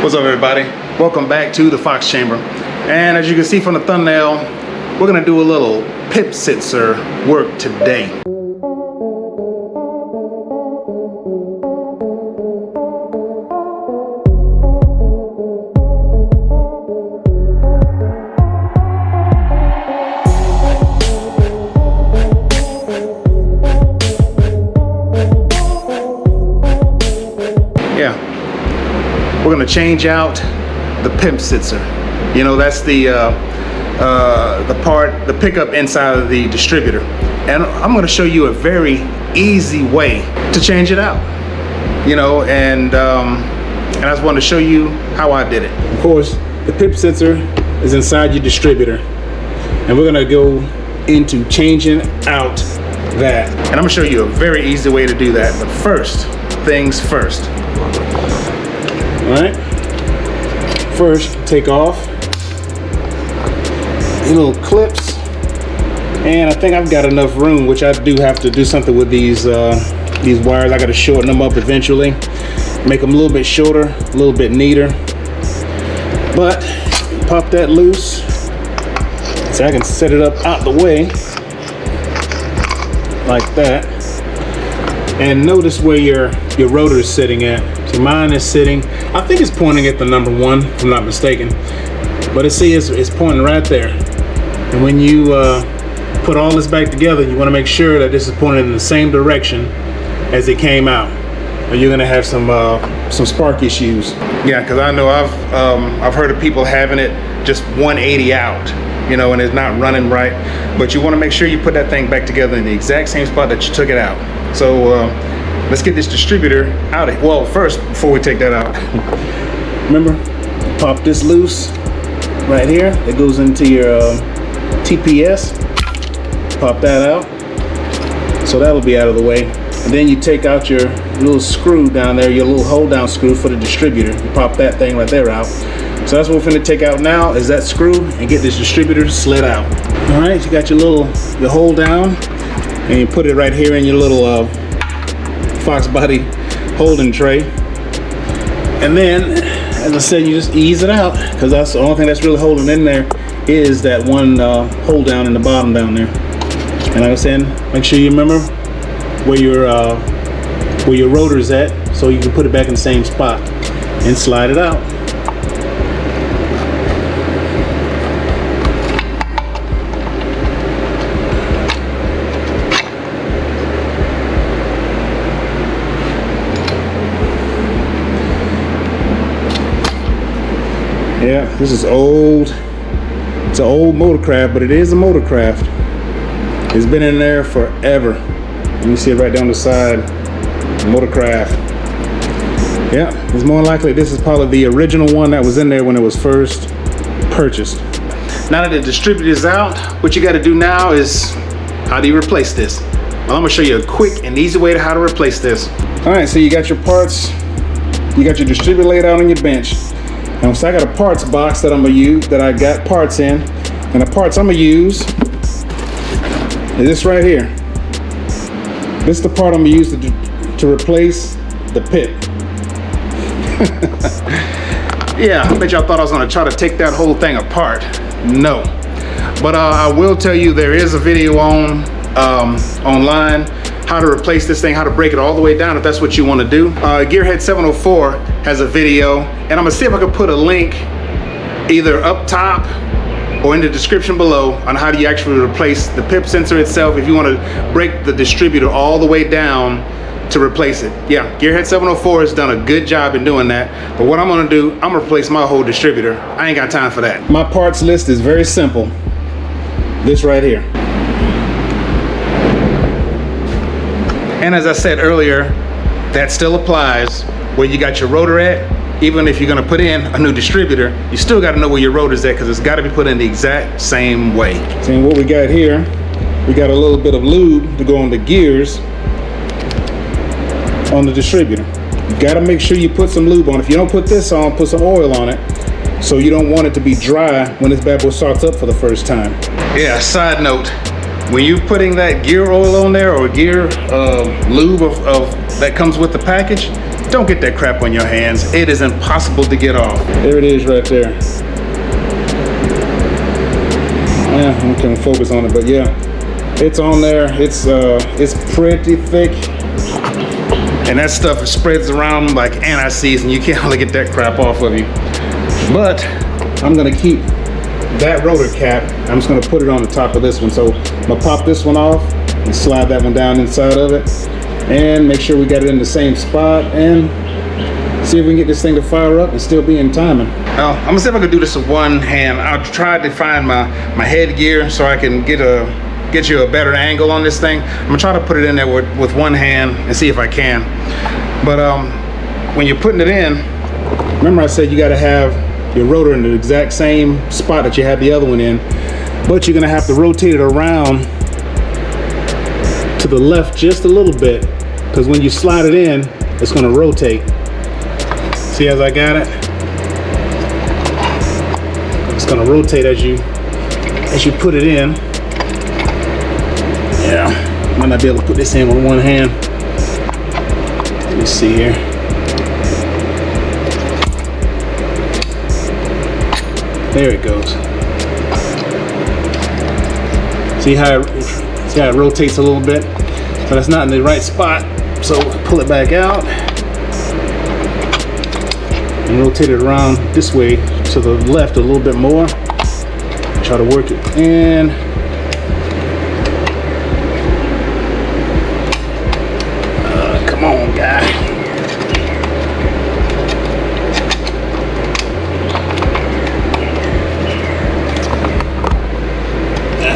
What's up, everybody? Welcome back to the Fox Chamber. And as you can see from the thumbnail, we're gonna do a little PIP sensor work today. We're gonna change out the PIP sensor. You know, that's the pickup inside of the distributor. And I'm gonna show you a very easy way to change it out. You know, and I just wanted to show you how I did it. Of course, the PIP sensor is inside your distributor. And we're gonna go into changing out that. And I'm gonna show you a very easy way to do that. But first things first. All right, first take off your little clips, and I think I've got enough room, which I do have to do something with these wires. I got to shorten them up eventually, make them a little bit shorter, a little bit neater. But pop that loose so I can set it up out the way like that. And notice where your rotor is sitting at. So mine is sitting, I think it's pointing at the number 1, if I'm not mistaken. But it's pointing right there. And when you put all this back together, you want to make sure that this is pointing in the same direction as it came out, or you're gonna have some spark issues. Yeah, because I know I've heard of people having it just 180 out, you know, and it's not running right. But you want to make sure you put that thing back together in the exact same spot that you took it out. So let's get this distributor out of here. Well, first, before we take that out, remember, pop this loose right here. It goes into your TPS. Pop that out. So that'll be out of the way. And then you take out your little screw down there, your little hold down screw for the distributor. You pop that thing right there out. So that's what we're finna take out now, is that screw, and get this distributor slid out. All right, you got your hold down, and you put it right here in your little Foxbody holding tray. And then, as I said, you just ease it out, because that's the only thing that's really holding in there is that one hold down in the bottom down there. And like I said, make sure you remember where your rotor is at, so you can put it back in the same spot and slide it out. Yeah, this is old. It's an old motorcraft, but it is a motorcraft. It's been in there forever. You see it right down the side. Motorcraft. Yeah, it's more likely this is probably the original one that was in there when it was first purchased. Now that the distributor is out, what you got to do now is, how do you replace this? Well, I'm gonna show you a quick and easy way to how to replace this. All right, so you got your parts. You got your distributor laid out on your bench. Now, so I got a parts box that I'm gonna use, that I got parts in, and the parts I'm gonna use is this right here. This is the part I'm gonna use to replace the PIP. Yeah, I bet y'all thought I was gonna try to take that whole thing apart. No, but I will tell you there is a video online how to replace this thing, how to break it all the way down if that's what you want to do. Gearhead 704 has a video, and I'm gonna see if I can put a link either up top or in the description below on how do you actually replace the PIP sensor itself if you want to break the distributor all the way down to replace it. Yeah, Gearhead 704 has done a good job in doing that. But what I'm gonna do, I'm gonna replace my whole distributor. I ain't got time for that. My parts list is very simple. This right here. And as I said earlier, that still applies where you got your rotor at. Even if you're gonna put in a new distributor, you still gotta know where your rotor's at, because it's gotta be put in the exact same way. See what we got here, we got a little bit of lube to go on the gears on the distributor. You gotta make sure you put some lube on. If you don't put this on, put some oil on it, so you don't want it to be dry when this bad boy starts up for the first time. Yeah, side note, when you're putting that gear oil on there, or gear lube of that comes with the package, don't get that crap on your hands. It is impossible to get off. There it is right there. Yeah, I'm gonna focus on it, but yeah, it's on there. It's pretty thick, and that stuff spreads around like anti-seize, and you can't really get that crap off of you. But I'm gonna keep that rotor cap. I'm just gonna put it on the top of this one. So I'm gonna pop this one off and slide that one down inside of it, and make sure we got it in the same spot, and see if we can get this thing to fire up and still be in timing. Well, I'm gonna see if I can do this with one hand. I'll try to find my headgear so I can get you a better angle on this thing. I'm gonna try to put it in there with one hand and see if I can. But when you're putting it in, remember I said you gotta have your rotor in the exact same spot that you had the other one in, but you're gonna have to rotate it around to the left just a little bit, because when you slide it in, it's gonna rotate. See, as I got it, it's gonna rotate as you put it in. Yeah, might not be able to put this in with one hand. Let me see here. There it goes. See how it rotates a little bit? So that's not in the right spot. So pull it back out and rotate it around this way to the left a little bit more. Try to work it in. Come on, guy.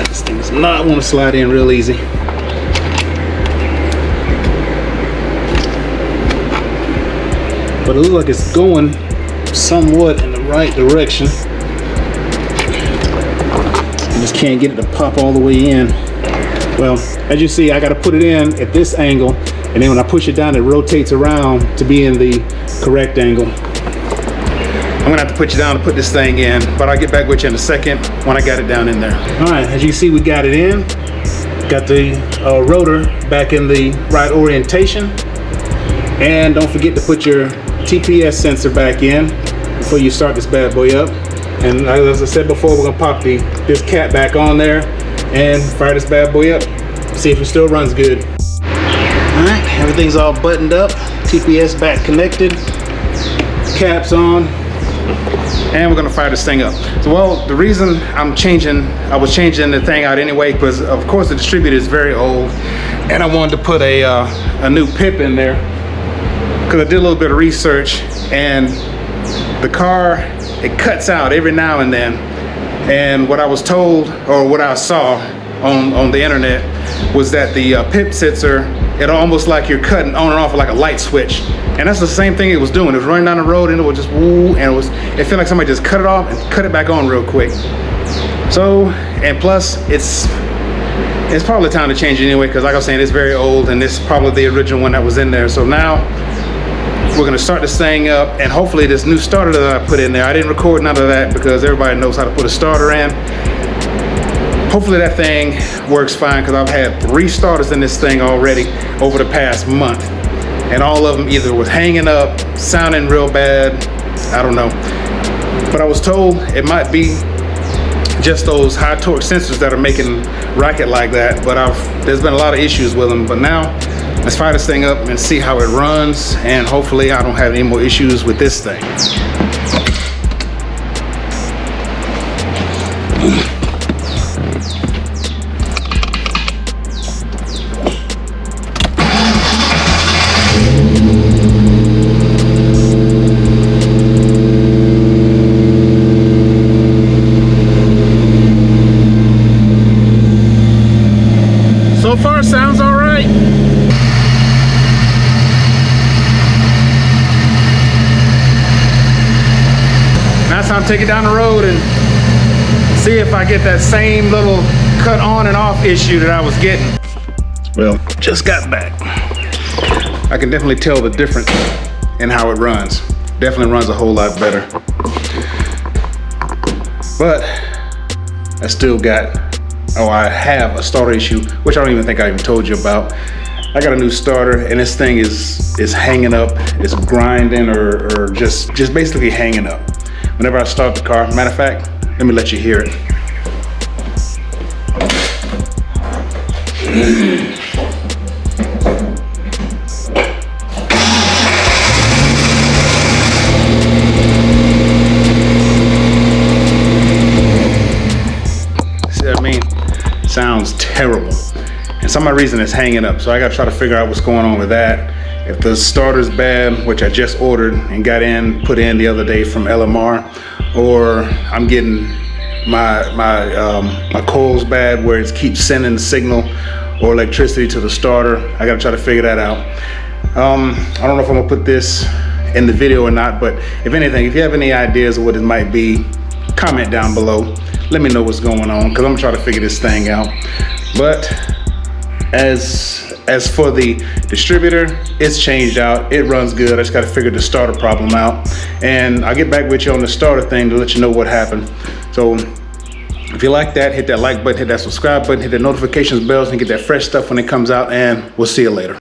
This thing does not want to slide in real easy. But it looks like it's going somewhat in the right direction. I just can't get it to pop all the way in. Well, as you see, I got to put it in at this angle, and then when I push it down, it rotates around to be in the correct angle. I'm gonna have to put you down to put this thing in, but I'll get back with you in a second when I got it down in there. All right, as you see, we got it in. Got the rotor back in the right orientation. And don't forget to put your TPS sensor back in before you start this bad boy up. And as I said before, we're gonna pop this cap back on there and fire this bad boy up. See if it still runs good. All right, everything's all buttoned up. TPS back connected. Caps on. And we're gonna fire this thing up. So, well, the reason I was changing the thing out anyway, because of course the distributor is very old, and I wanted to put a new PIP in there. Because I did a little bit of research, and the car, it cuts out every now and then. And what I was told, or what I saw on the internet, was that the PIP sensor, it almost like you're cutting on and off like a light switch. And that's the same thing it was doing. It was running down the road and it would just woo, and it felt like somebody just cut it off and cut it back on real quick. So, and plus it's probably time to change it anyway, because like I was saying, it's very old, and this is probably the original one that was in there. So now we're gonna start this thing up, and hopefully this new starter that I put in there, I didn't record none of that because everybody knows how to put a starter in. Hopefully that thing works fine, because I've had 3 starters in this thing already over the past month, and all of them either was hanging up, sounding real bad, I don't know. But I was told it might be just those high torque sensors that are making racket like that, but there's been a lot of issues with them. But now let's fire this thing up and see how it runs, and hopefully I don't have any more issues with this thing. So far, sounds all right. Now it's time to take it down the road and see if I get that same little cut on and off issue that I was getting. Well, just got back. I can definitely tell the difference in how it runs. Definitely runs a whole lot better. But I still got, I have a starter issue, which I don't even think I even told you about. I got a new starter and this thing is hanging up. It's grinding or just basically hanging up. Whenever I start the car, matter of fact, let me let you hear it. See what I mean? Sounds terrible. And some reason it's hanging up. So I gotta try to figure out what's going on with that. If the starter's bad, which I just ordered and put in the other day from LMR, or I'm getting my coils bad where it keeps sending the signal or electricity to the starter. I gotta try to figure that out. I don't know if I'm gonna put this in the video or not, but if anything, if you have any ideas of what it might be, comment down below. Let me know what's going on, because I'm gonna try to figure this thing out. But as for the distributor, it's changed out. It runs good. I just got to figure the starter problem out, and I'll get back with you on the starter thing to let you know what happened. So if you like that, hit that like button, hit that subscribe button, hit the notifications bells, and get that fresh stuff when it comes out, and we'll see you later.